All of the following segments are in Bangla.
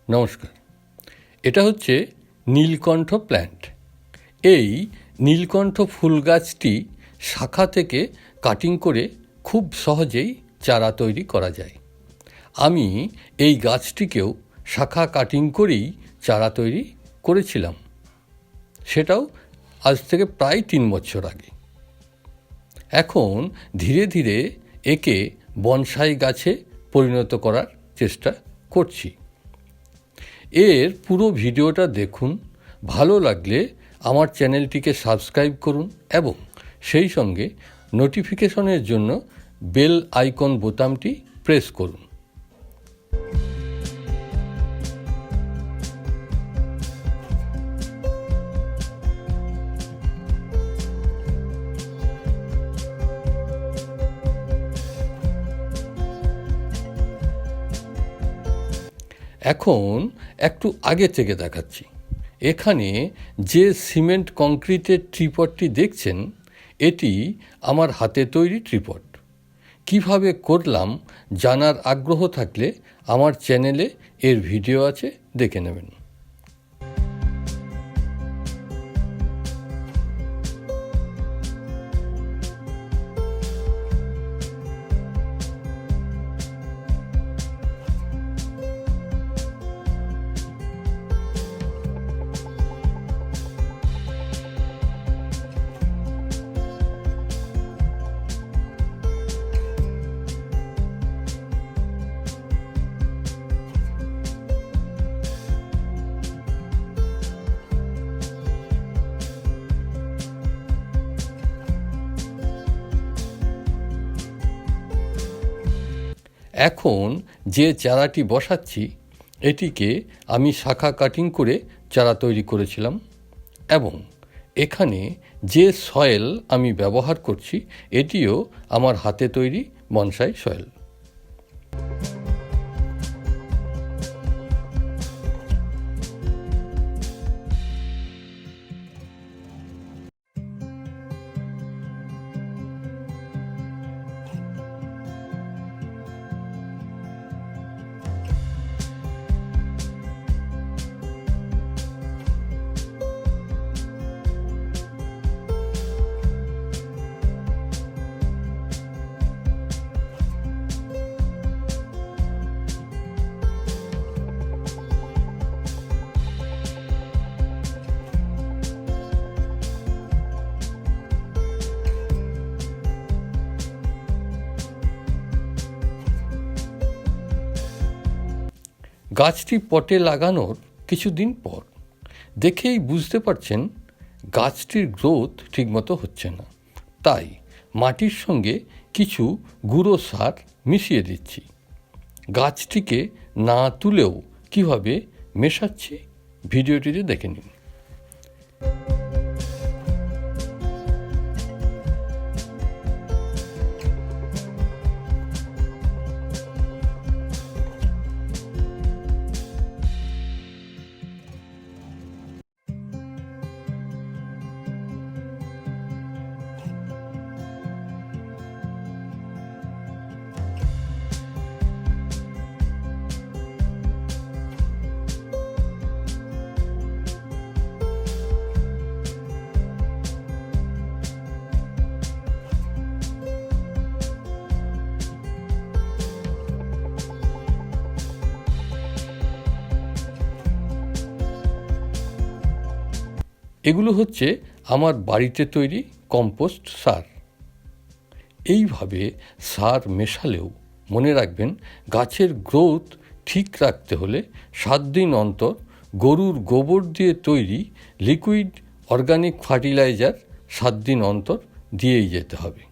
নমস্কার। এটা হচ্ছে নীলকণ্ঠ প্ল্যান্ট। এই নীলকণ্ঠ ফুল গাছটি শাখা থেকে কাটিং করে খুব সহজেই চারা তৈরি করা যায়। আমি এই গাছটিকেও শাখা কাটিং করেই চারা তৈরি করেছিলাম, সেটাও আজ থেকে প্রায় 3 বছর আগে। এখন ধীরে ধীরে একে বনসাই গাছে পরিণত করার চেষ্টা করছি। এর পুরো ভিডিওটা দেখুন, ভালো লাগলে আমার চ্যানেলটিকে সাবস্ক্রাইব করুন এবং সেই সঙ্গে নোটিফিকেশনের জন্য বেল আইকন বোতামটি প্রেস করুন। এখন একটু আগে থেকে দেখাচ্ছি। এখানে যে সিমেন্ট কংক্রিটের ট্রিপডটি দেখছেন, এটি আমার হাতে তৈরি ট্রিপড। কিভাবে করলাম জানার আগ্রহ থাকলে আমার চ্যানেলে এর ভিডিও আছে, দেখে নেবেন। এখন যে চারাটি বসাচ্ছি, এটিকে আমি শাখা কাটিং করে চারা তৈরি করেছিলাম এবং এখানে যে সয়েল আমি ব্যবহার করছি, এটিও আমার হাতে তৈরি বনসাই সয়েল। গাছটি পটে লাগানোর কিছুদিন পর দেখেই বুঝতে পারছেন গাছটির গ্রোথ ঠিকমতো হচ্ছে না। তাই মাটির সঙ্গে কিছু গুঁড়ো সার মিশিয়ে দিচ্ছি। গাছটিকে না তুলেও কিভাবে মেশাচ্ছি ভিডিওটিতে দেখে নিন। এগুলো হচ্ছে আমার বাড়িতে তৈরি কম্পোস্ট সার। এইভাবে সার মেশালেও মনে রাখবেন, গাছের গ্রোথ ঠিক রাখতে হলে 7 দিন অন্তর গরুর গোবর দিয়ে তৈরি লিকুইড অর্গানিক ফার্টিলাইজার 7 দিন অন্তর দিয়েই যেতে হবে।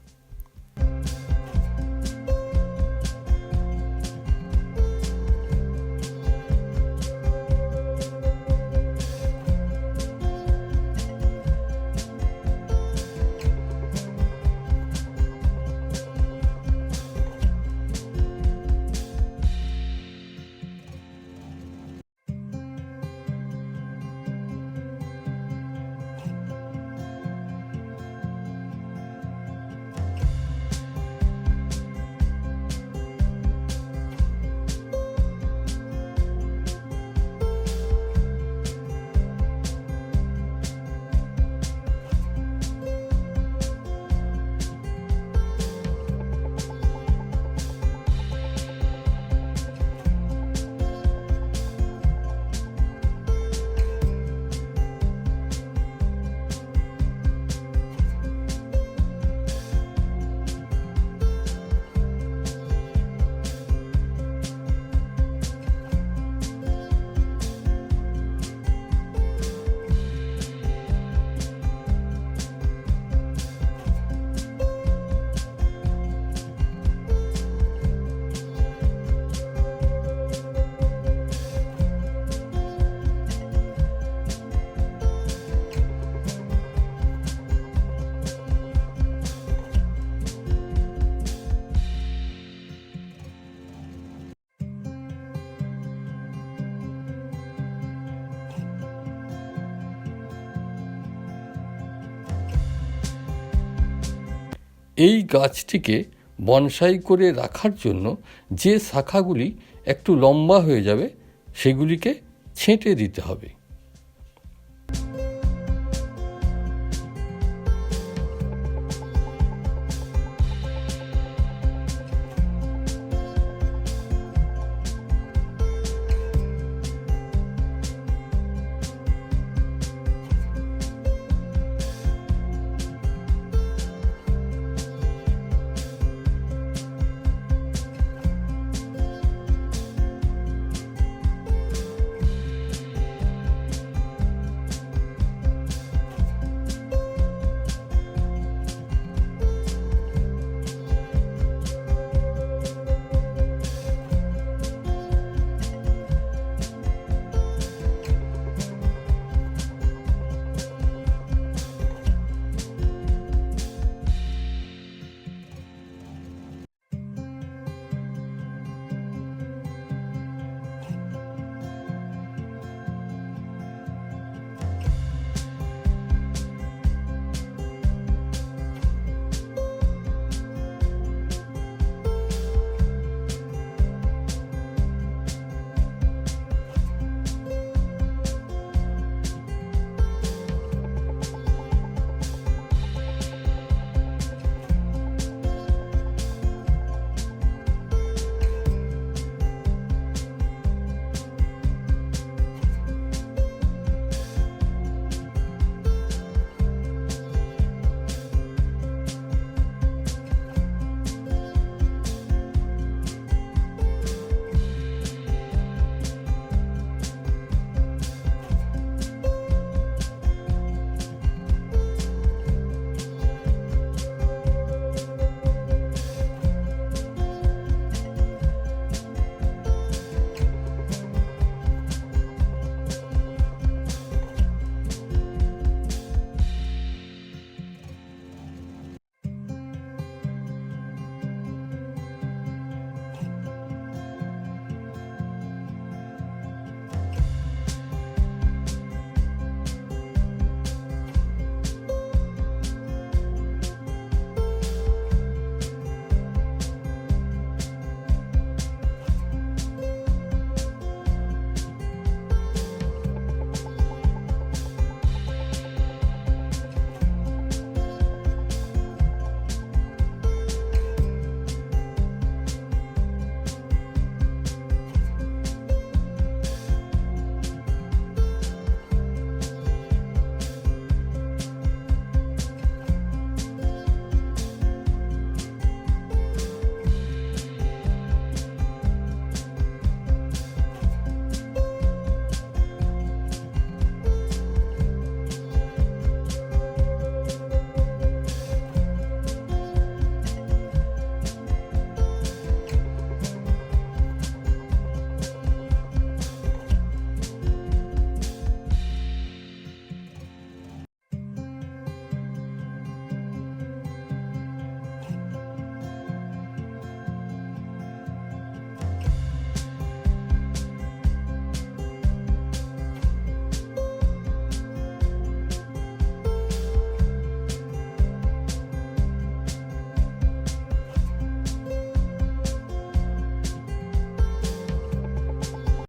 এই গাছটিকে বনসাই করে রাখার জন্য যে শাখাগুলি একটু লম্বা হয়ে যাবে সেগুলিকে ছেঁটে দিতে হবে।